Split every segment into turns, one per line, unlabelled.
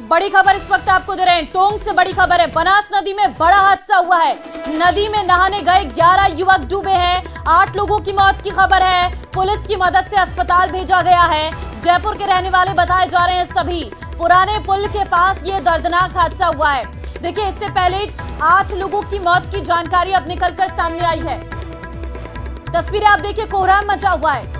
बड़ी खबर इस वक्त आपको दे रहे हैं। टोंक से बड़ी खबर है। बनास नदी में बड़ा हादसा हुआ है। नदी में नहाने गए 11 युवक डूबे हैं। 8 लोगों की मौत की खबर है। पुलिस की मदद से अस्पताल भेजा गया है। जयपुर के रहने वाले बताए जा रहे हैं सभी। पुराने पुल के पास ये दर्दनाक हादसा हुआ है। देखिए, इससे पहले 8 लोगों की मौत की जानकारी अब निकलकर सामने आई है। तस्वीरें आप देखिए, कोहराम मचा हुआ है।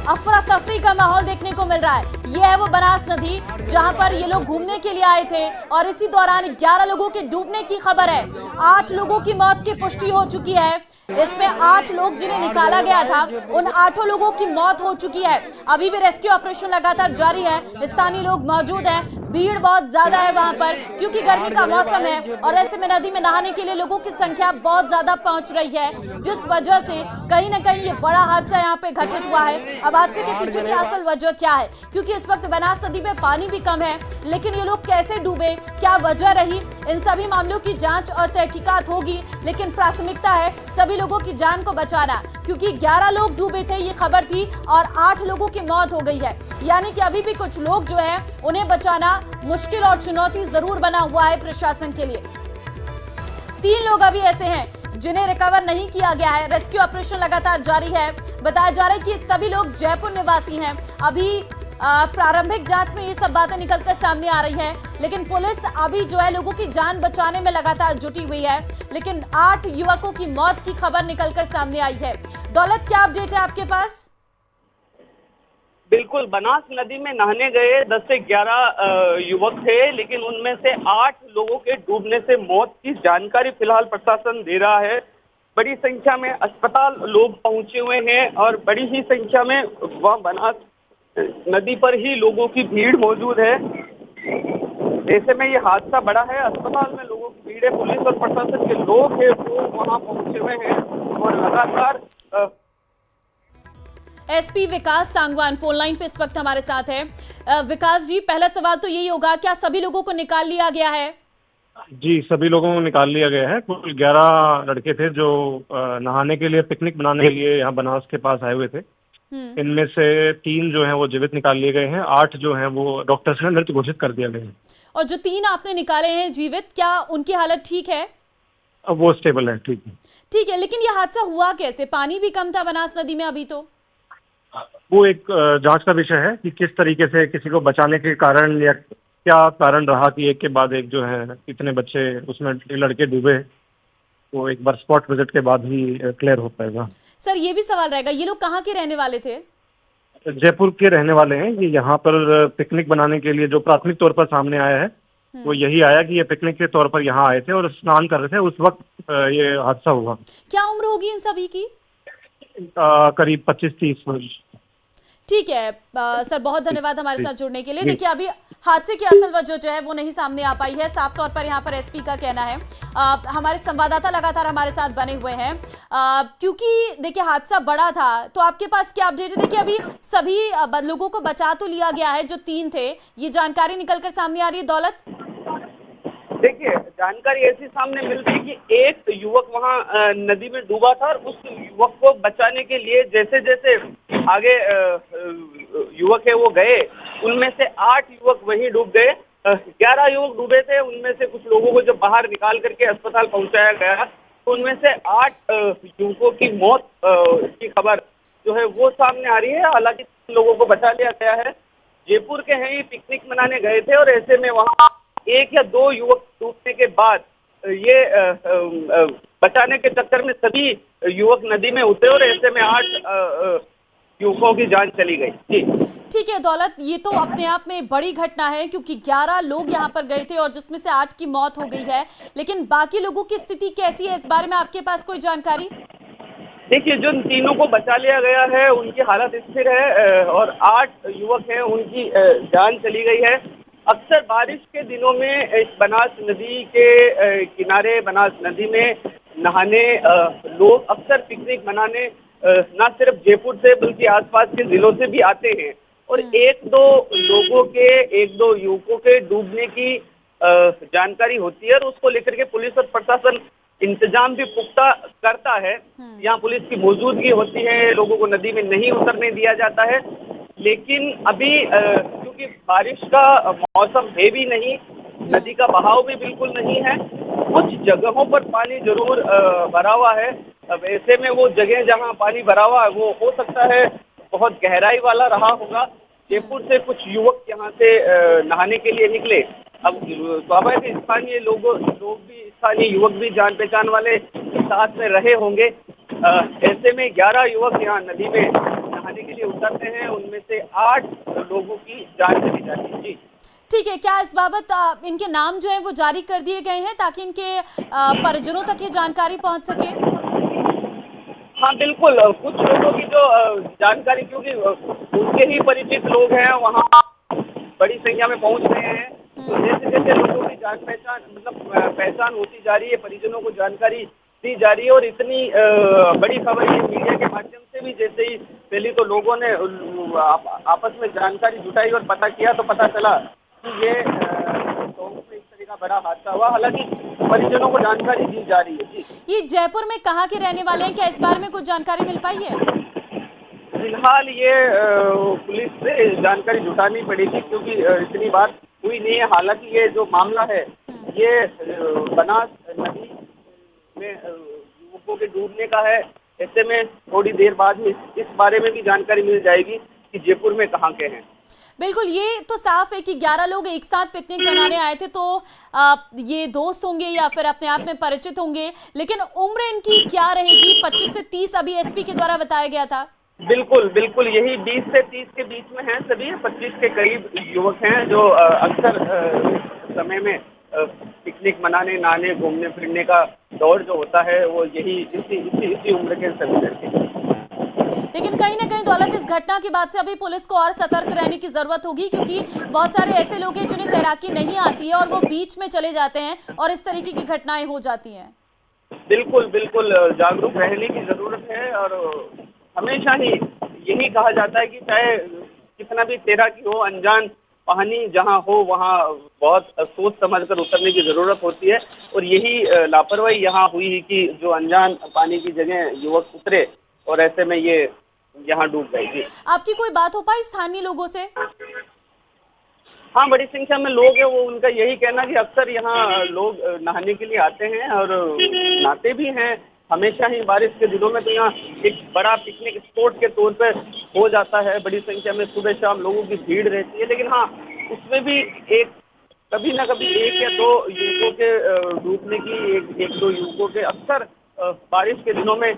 अफरा तफरी का माहौल देखने को मिल रहा है। ये है वो बनास नदी जहां पर ये लोग घूमने के लिए आए थे और इसी दौरान 11 लोगों के डूबने की खबर है। 8 लोगों की मौत की पुष्टि हो चुकी है। इसमें 8 लोग जिन्हें निकाला गया था, उन 8 लोगों की मौत हो चुकी है। अभी भी रेस्क्यू ऑपरेशन लगातार जारी है। स्थानीय लोग मौजूद हैं। भीड़ बहुत ज्यादा है वहां पर क्योंकि गर्मी का मौसम है और ऐसे में नदी में नहाने के लिए लोगों की संख्या बहुत ज्यादा पहुंच रही है, जिस वजह से कहीं ना कहीं ये बड़ा हादसा यहाँ पे घटित हुआ है। अब हादसे के पीछे की असल वजह क्या है, क्योंकि इस वक्त बनास नदी में पानी भी कम है, लेकिन ये लोग कैसे डूबे, क्या वजह रही, इन सभी मामलों की जांच और तहकीकात होगी। लेकिन प्राथमिकता है सभी लोगों की जान को बचाना, क्योंकि 11 लोग डूबे थे ये खबर थी और 8 लोगों की मौत हो गई है। यानी कि अभी भी कुछ लोग जो है उन्हें बचाना मुश्किल और चुनौती जरूर बना हुआ है प्रशासन के लिए। 3 लोग अभी ऐसे हैं जिन्हें रिकवर नहीं किया गया है। रेस्क्यू ऑपरेशन लगातार जारी है। बताया जा रहा है कि सभी लोग जयपुर निवासी हैं। अभी प्रारंभिक जांच में ये सब बातें निकलकर सामने आ रही हैं, लेकिन पुलिस अभी जो है लोगों की जान बचाने में लगातार जुटी हुई है। लेकिन 8 युवकों की मौत की खबर निकलकर सामने आई है। दौलत, क्या अपडेट है आपके पास?
बिल्कुल, बनास नदी में नहाने गए 10 से 11 युवक थे, लेकिन उनमें से 8 लोगों के डूबने से मौत की जानकारी फिलहाल प्रशासन दे रहा है। बड़ी संख्या में अस्पताल लोग पहुंचे हुए हैं और बड़ी ही संख्या में वहाँ बनास नदी पर ही लोगों की भीड़ मौजूद है। ऐसे में ये हादसा बड़ा है। अस्पताल में लोगों की भीड़ है। पुलिस और प्रशासन के लोग हैं वो वहाँ पहुंचे हुए हैं और लगातार
एसपी विकास सांगवान फोन लाइन पे इस वक्त हमारे साथ है। विकास जी, पहला सवाल तो यही होगा, क्या सभी लोगों को निकाल लिया गया है?
जी, सभी लोगों को निकाल लिया गया है। कुल 11 लड़के थे जो नहाने के लिए, पिकनिक मनाने के लिए यहाँ बनास के पास आए हुए थे। इनमें से 3 जो हैं वो जीवित निकाल लिए गए हैं। 8 जो हैं वो डॉक्टर्स ने मृत घोषित कर दिया गया है।
और जो 3 आपने निकाले हैं जीवित, क्या उनकी हालत ठीक है?
अब वो स्टेबल है, ठीक है।
ठीक है, लेकिन यह हादसा हुआ कैसे? पानी भी कम था बनास नदी में अभी तो।
वो एक जांच का विषय है कि किस तरीके से किसी को बचाने के कारण या क्या कारण रहा कि एक के बाद एक जो है इतने बच्चे उसमें लड़के डूबे। वो एक बार स्पॉट विजिट के बाद ही क्लियर हो पाएगा।
सर, ये भी सवाल रहेगा, ये लोग कहाँ के रहने वाले थे?
जयपुर के रहने वाले हैं। ये यहाँ पर पिकनिक बनाने के लिए जो प्राथमिक तौर पर सामने आया है वो यही आया कि ये पिकनिक के तौर पर यहाँ आए थे और स्नान कर रहे थे, उस वक्त ये हादसा हुआ।
क्या उम्र होगी इन सभी की?
करीब 25-30 वर्ष।
ठीक है सर, बहुत धन्यवाद हमारे साथ जुड़ने के लिए। देखिए, अभी हादसे की असल वजह जो है वो नहीं सामने आ पाई है। साफ तौर पर यहाँ पर एसपी का कहना है। हमारे संवाददाता लगातार हमारे साथ बने हुए हैं क्योंकि देखिए हादसा बड़ा था। तो आपके पास क्या अपडेट है? देखिए, अभी सभी लोगों को बचा तो लिया गया है जो 3 थे, ये जानकारी निकलकर सामने आ रही है। दौलत,
देखिए, जानकारी ऐसी सामने मिल रही कि एक युवक वहां नदी में डूबा था और उस युवक को बचाने के लिए जैसे जैसे आगे युवक है वो गए, उनमें से 8 युवक वहीं डूब गए। 11 युवक डूबे थे। उनमें से कुछ लोगों को जब बाहर निकाल करके अस्पताल पहुंचाया गया तो उनमें से 8 युवकों की मौत की खबर जो है वो सामने आ रही है। हालांकि लोगों को बचा लिया गया है। जयपुर के हैं, ये पिकनिक मनाने गए थे और ऐसे में वहाँ 1 या 2 युवक डूबने के बाद ये बचाने के चक्कर में सभी युवक नदी में उतरे और ऐसे में 8 युवकों की जान चली गई। जी
ठीक है दौलत, ये तो अपने आप में बड़ी घटना है क्योंकि 11 लोग यहाँ पर गए थे और जिसमें से 8 की मौत हो गई है। लेकिन बाकी लोगों की स्थिति कैसी है, इस बारे में आपके पास कोई जानकारी?
देखिए, जो तीनों को बचा लिया गया है उनकी हालत स्थिर है और 8 युवक हैं उनकी जान चली गई है। अक्सर बारिश के दिनों में इस बनास नदी के किनारे, बनास नदी में नहाने लोग अक्सर पिकनिक मनाने न सिर्फ जयपुर से बल्कि आसपास के जिलों से भी आते हैं और 1-2 लोगों के, 1-2 युवकों के डूबने की जानकारी होती है और उसको लेकर के पुलिस और प्रशासन इंतजाम भी पुख्ता करता है। यहाँ पुलिस की मौजूदगी होती है, लोगों को नदी में नहीं उतरने दिया जाता है। लेकिन अभी क्योंकि क्योंकि बारिश का मौसम है भी नहीं, नदी का बहाव भी बिल्कुल नहीं है। कुछ जगहों पर पानी जरूर भरा हुआ है। अब ऐसे में वो जगह जहाँ पानी भरा हुआ है वो हो सकता है बहुत गहराई वाला रहा होगा। जयपुर से कुछ युवक यहाँ से नहाने के लिए निकले। अब स्वाभाविक स्थानीय लोग भी, स्थानीय युवक भी जान पहचान वाले साथ में रहे होंगे। ऐसे में 11 युवक यहाँ नदी में नहाने के लिए उतरते हैं, उनमें से 8 लोगों की जान चली जाती है। जी
ठीक है, क्या इस बाबत इनके नाम जो है वो जारी कर दिए गए हैं ताकि इनके परिजनों तक ये जानकारी पहुंच सके?
हाँ बिल्कुल, कुछ लोगों की जो जानकारी, क्योंकि उनके ही परिचित लोग हैं, वहाँ बड़ी संख्या में पहुंच रहे हैं। तो जैसे जैसे लोगों की जान पहचान पहचान होती जा रही है, परिजनों को जानकारी दी जा रही है। और इतनी बड़ी खबर ये मीडिया के माध्यम से भी जैसे ही पहले तो लोगों ने आपस में जानकारी जुटाई और पता किया तो पता चला कि ये टोंक में इस तरह का बड़ा हादसा हुआ। हालांकि परिजनों को जानकारी दी जा रही है। जी,
ये जयपुर में कहाँ के रहने वाले हैं, क्या इस बारे में कुछ जानकारी मिल पाई है?
फिलहाल ये पुलिस से जानकारी जुटानी पड़ेगी, क्योंकि इतनी बात हुई नहीं है। हालांकि ये जो मामला है ये बनास नदी में युवकों के डूबने का है। ऐसे में थोड़ी देर बाद ही इस बारे में भी जानकारी मिल जाएगी कि जयपुर में कहाँ के हैं।
बिल्कुल, ये तो साफ है कि 11 लोग एक साथ पिकनिक मनाने आए थे, तो ये दोस्त होंगे या फिर अपने आप में परिचित होंगे, लेकिन उम्र इनकी क्या रहेगी? 25 से 30 अभी एसपी के द्वारा बताया गया था।
बिल्कुल बिल्कुल, यही 20 से 30 के बीच में हैं सभी। 25 के करीब युवक हैं जो अक्सर समय में पिकनिक मनाने, नहाने, घूमने फिरने का दौर जो होता है वो यही इसी उम्र के सभी लड़के हैं।
लेकिन कहीं ना कहीं दौलत, इस घटना के बाद से अभी पुलिस को और सतर्क रहने की जरूरत होगी, क्योंकि बहुत सारे ऐसे लोग हैं जिन्हें तैराकी नहीं आती है और वो बीच में चले जाते हैं और इस तरीके की घटनाएं हो जाती हैं।
बिल्कुल बिल्कुल, जागरूक रहने की जरूरत है। और हमेशा ही यही कहा जाता है कि चाहे कितना भी तैराकी हो, अनजान पानी जहाँ हो वहाँ बहुत सोच समझ कर उतरने की जरूरत होती है। और यही लापरवाही यहाँ हुई है कि जो अनजान पानी की जगह युवक उतरे और ऐसे में ये यहाँ डूब गई।
आपकी कोई बात हो पाई स्थानीय लोगों से?
हाँ, बड़ी संख्या में लोग हैं। वो उनका यही कहना कि अक्सर यहाँ लोग नहाने के लिए आते हैं और नहाते भी हैं। हमेशा ही बारिश के दिनों में तो यहाँ एक बड़ा पिकनिक स्पॉट के तौर पर हो जाता है। बड़ी संख्या में सुबह शाम लोगों की भीड़ रहती है। लेकिन हाँ, उसमें भी कभी ना कभी 1 या 2 युवकों के डूबने की, एक दो युवकों के अक्सर बारिश के दिनों में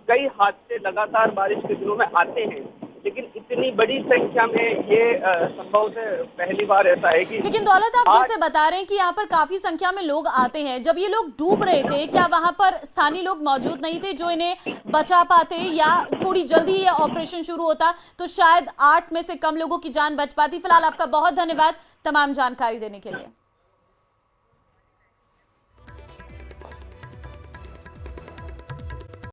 कई हादसे लगातार बारिश के दिनों में आते हैं। लेकिन इतनी बड़ी संख्या में ये संभव से पहली बार ऐसा है कि।
लेकिन दौलत, आप जैसे बता रहे हैं कि यहाँ पर काफी संख्या में लोग आते हैं, जब ये लोग डूब रहे थे क्या वहां पर स्थानीय लोग मौजूद नहीं थे जो इन्हें बचा पाते, या थोड़ी जल्दी ये ऑपरेशन शुरू होता तो शायद 8 में से कम लोगों की जान बच पाती? फिलहाल आपका बहुत धन्यवाद तमाम जानकारी देने के लिए।